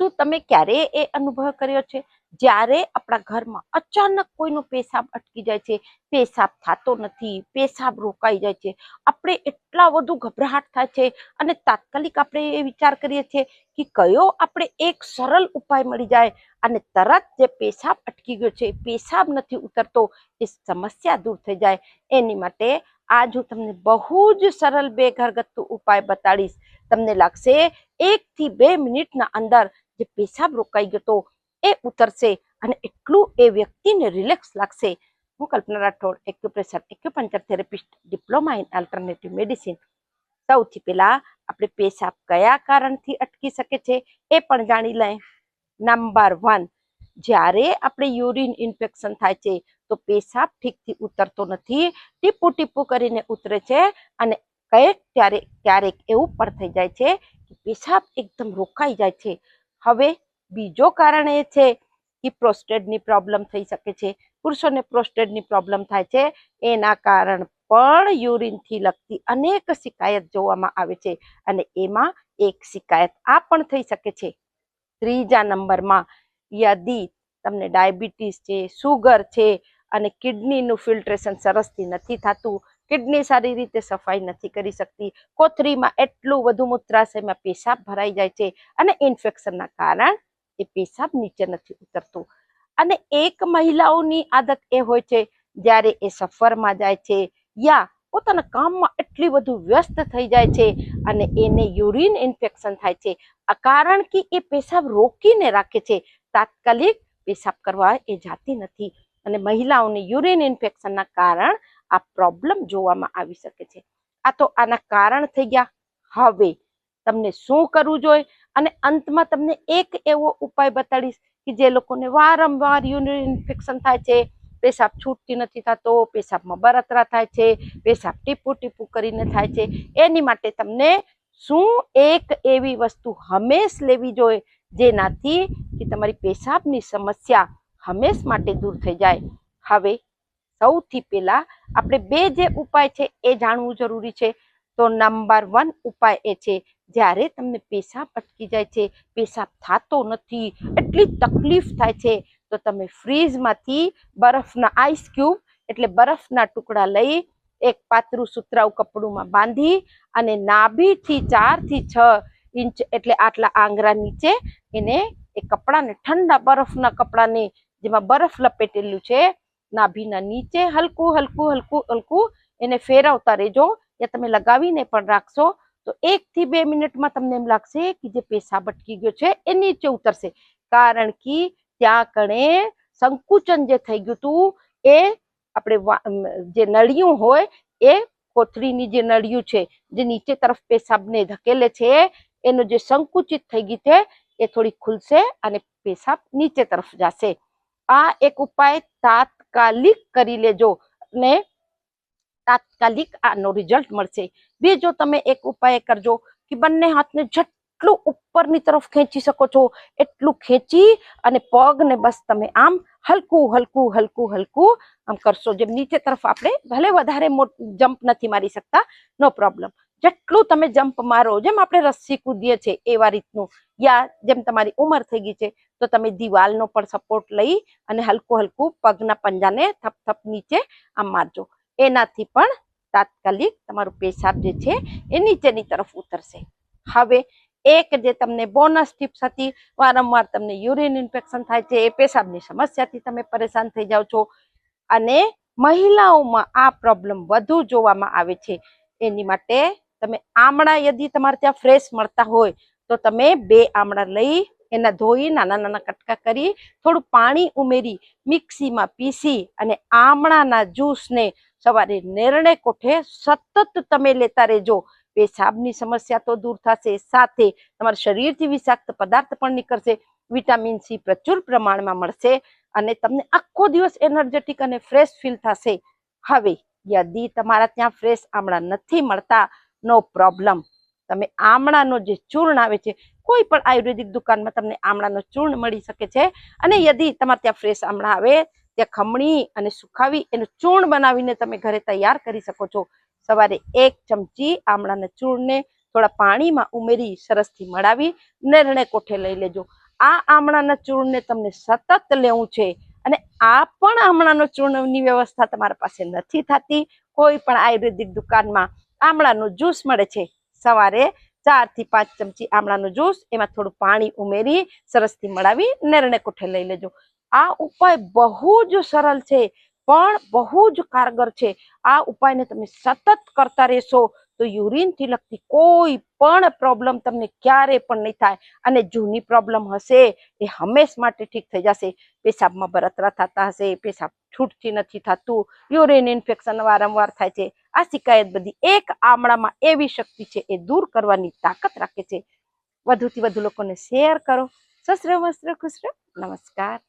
શું તમે ક્યારે એ અનુભવ કર્યો છે જ્યારે આપણા ઘરમાં અચાનક કોઈનો પેશાબ અટકી જાય છે, પેશાબ થતો નથી, પેશાબ રોકાઈ જાય છે, આપણે એટલા વધુ ગભરાટ થાય છે અને તાત્કાલિક આપણે એ વિચાર કરીએ છીએ કે કયો આપણે એક સરળ ઉપાય મળી જાય અને તરત જે પેશાબ અટકી ગયો છે, પેશાબ નથી ઉતરતો, એ સમસ્યા દૂર થઈ જાય. એની માટે આજ હું તમને બહુ જ સરળ બે ઘરગથ્થુ ઉપાય બતાડીશ. તમને લાગશે 1 થી 2 મિનિટના અંદર જે પેશાબ રોકાઈ ગયો એ ઉતરશે અને એટલું એ વ્યક્તિને રિલેક્સ લાગશે. હું Kalpana Rathod, acupressure acupuncture therapist, diploma in alternative medicine. સૌથી પહેલા આપણે પેશાબ કયા કારણથી અટકી શકે છે એ પણ જાણી લઈએ. નંબર 1, જ્યારે આપણે યુરિન ઇન્ફેક્શન થાય છે તો પેશાબ ઠીકથી ઉતરતો નથી, ટીપું ટીપું કરીને ઉતરે છે અને ક્યારેક એવું પણ થઈ જાય છે કે પેશાબ એકદમ રોકાઈ જાય છે. હવે બીજો કારણ એ છે કે પ્રોસ્ટેટની પ્રોબ્લેમ થઈ શકે છે. પુરુષોને પ્રોસ્ટેટની પ્રોબ્લેમ થાય છે, એના કારણ પણ યુરિનથી લગતી અનેક શિકાયત જોવામાં આવે છે અને એમાં એક શિકાયત આ પણ થઈ શકે છે. ત્રીજા નંબરમાં, યદિ તમને ડાયાબિટીસ છે, સુગર છે અને કિડનીનું ફિલ્ટ્રેશન સરસથી નથી થતું, કિડની સારી રીતે સફાઈ નથી કરી શકતી, કોથળીમાં એટલું વધુ મૂત્રાશયમાં પેશાબ ભરાઈ જાય છે અને ઇન્ફેક્શનના કારણ એ પેશાબ નીચે નથી ઉતરતું. અને એક મહિલાઓની આદત એ હોય છે જ્યારે એ સફરમાં જાય છે યા પોતાના કામમાં એટલી વધુ વ્યસ્ત થઈ જાય છે અને એને યુરિન ઇન્ફેક્શન થાય છે, આ કારણ કે એ પેશાબ રોકીને રાખે છે, તાત્કાલિક પેશાબ કરવા એ જાતી નથી અને મહિલાઓને યુરિન ઇન્ફેક્શનના કારણ આ પ્રોબ્લેમ જોવામાં આવી શકે છે. આ તો આના કારણ થઈ ગયા. હવે તમને શું કરવું જોઈએ અને અંતમાં તમને એક એવો ઉપાય બતાડીશ કે જે લોકોને વારંવાર યુરિન ઇન્ફેક્શન થાય છે, પેશાબ છૂટતી નથી થતો, પેશાબમાં બળતરા થાય છે, પેશાબ ટીપું ટીપું કરીને થાય છે, એની માટે તમને શું એક એવી વસ્તુ હંમેશ લેવી જોઈએ જેનાથી કે તમારી પેશાબની સમસ્યા હંમેશ માટે દૂર થઈ જાય. હવે સૌથી પહેલા આપણે બે જે ઉપાય છે એ જાણવું જરૂરી છે. તો નંબર 1 ઉપાય એ છે, જ્યારે તમને પેશાબ અટકી જાય છે, પેશાબ થતો નથી, એટલી તકલીફ થાય છે, તો તમે ફ્રીજમાંથી બરફના આઈસ ક્યુબ એટલે બરફના ટુકડા લઈ એક પાતળું સુતરાઉ કપડુંમાં બાંધી અને નાભીથી 4 થી 6 ઇંચ એટલે આટલા આંગળા નીચે એને એ કપડાને ઠંડા બરફના કપડાને જેમાં બરફ લપેટેલું છે નાભીના નીચે હલકું હલકું હલકું હલકું એને ફેરવતા રહેજો. યા તમે લગાવીને પણ રાખશો તો 1 થી 2 મિનિટમાં તમને એમ લાગશે કે જે પેશાબ અટકી ગયો છે એ નીચે ઉતરશે, કારણ કે ત્યાં કણે સંકુચન જે થઈ ગયું હતું એ આપણે જે નળિયું હોય એ કોથળીની જે નળિયું છે જે નીચે તરફ પેશાબને ધકેલે છે એનું જે સંકુચિત થઈ ગઈ છે એ થોડી ખુલશે અને પેશાબ નીચે તરફ જશે. આ એક ઉપાય તાત્કાલિક કરી લેજો અને તાત્કાલિક આનો રિઝલ્ટ મળશે. બીજો તમે એક ઉપાય કરજો કે બંને હાથને જેટલું ઉપરની તરફ ખેંચી શકો છો એટલું ખેંચી અને પગને બસ તમે આમ હલકું હલકું હલકું હલકું આમ કરશો. જેમ નીચે તરફ આપણે ભલે વધારે જમ્પ નથી મારી શકતા, નો પ્રોબ્લેમ, જેટલું તમે જમ્પ મારો જેમ આપણે રસ્સી કૂદીએ છીએ એવા રીતનું, યા જેમ તમારી ઉંમર થઈ ગઈ છે તો તમે દિવાલનો પણ સપોર્ટ લઈ અને હલકું હલકું પગના પંજાને થપ થપ નીચે આમ મારજો. એનાથી પણ તાત્કાલિક તમારું પેશાબ જે છે એ નીચેની તરફ ઉતરશે. હવે એક જે તમને બોનસ ટિપ્સ હતી, વારંવાર તમને યુરિન ઇન્ફેક્શન થાય છે, એ પેશાબની સમસ્યાથી તમે પરેશાન થઈ જાઓ છો અને મહિલાઓમાં આ પ્રોબ્લેમ વધુ જોવામાં આવે છે, એની માટે તમે આમળા યદિ તમારે ત્યાં ફ્રેશ મળતા હોય તો તમે 2 આમળા લઈ એના ધોઈ નાના નાના કટકા કરી થોડું પાણી ઉમેરી મિક્સીમાં પીસી અને આમળાના જ્યુસને સવારે નેરણે કોઠે સતત તમે લેતા રહેજો. પેશાબની સમસ્યા તો દૂર થશે, સાથે તમારા શરીરથી વિષાક્ત પદાર્થ પણ નીકળશે, વિટામિન સી પ્રચુર પ્રમાણમાં મળશે અને તમને આખો દિવસ એનર્જેટિક અને ફ્રેશ ફીલ થશે. હવે યદિ તમારા ત્યાં ફ્રેશ આમળા નથી મળતા, નો પ્રોબ્લેમ, તમે આમળાનો જે ચૂર્ણ આવે છે, કોઈ પણ આયુર્વેદિક દુકાનમાં તમને આમળાનો ચૂર્ણ મળી શકે છે અને યદિ તમારે ત્યાં ફ્રેશ આમળા આવે ત્યાં ખમણી અને સુખાવી એનું ચૂર્ણ બનાવીને તમે ઘરે તૈયાર કરી શકો છો. સવારે 1 ચમચી આમળાના ચૂર્ણને થોડા પાણીમાં ઉમેરી સરસથી મળાવી નેરણે કોઠે લઈ લેજો. આ આમળાના ચૂર્ણને તમને સતત લેવું છે. અને આ પણ આમળાનો ચૂર્ણની વ્યવસ્થા તમારા પાસે નથી થતી, કોઈ પણ આયુર્વેદિક દુકાનમાં આમળાનો જ્યુસ મળે છે. સવારે 4 થી 5 ચમચી આમળાનો જ્યુસ, એમાં થોડું પાણી ઉમેરી સરસથી મળાવી નિર્ણય કોઠે લઈ લેજો. આ ઉપાય બહુ જ સરળ છે પણ બહુ જ કારગર છે. આ ઉપાયને તમે સતત કરતા રહેશો તો યુરિનથી લગતી કોઈ પણ પ્રોબ્લેમ તમને ક્યારે પણ નહીં થાય. અને જૂની પ્રોબ્લેમ હશે એ હંમેશ માટે ઠીક થઈ જશે. પેશાબમાં બળતરા થતા હશે, પેશાબ છૂટથી નથી થતું, યુરિન ઇન્ફેક્શન વારંવાર થાય છે, આ શિકાયત બધી એક આમળામાં એવી શક્તિ છે, એ દૂર કરવાની તાકાત રાખે છે. વધુથી વધુ લોકોને શેર કરો. સસરે મસ્ત્ર ખુશ રહો. નમસ્કાર.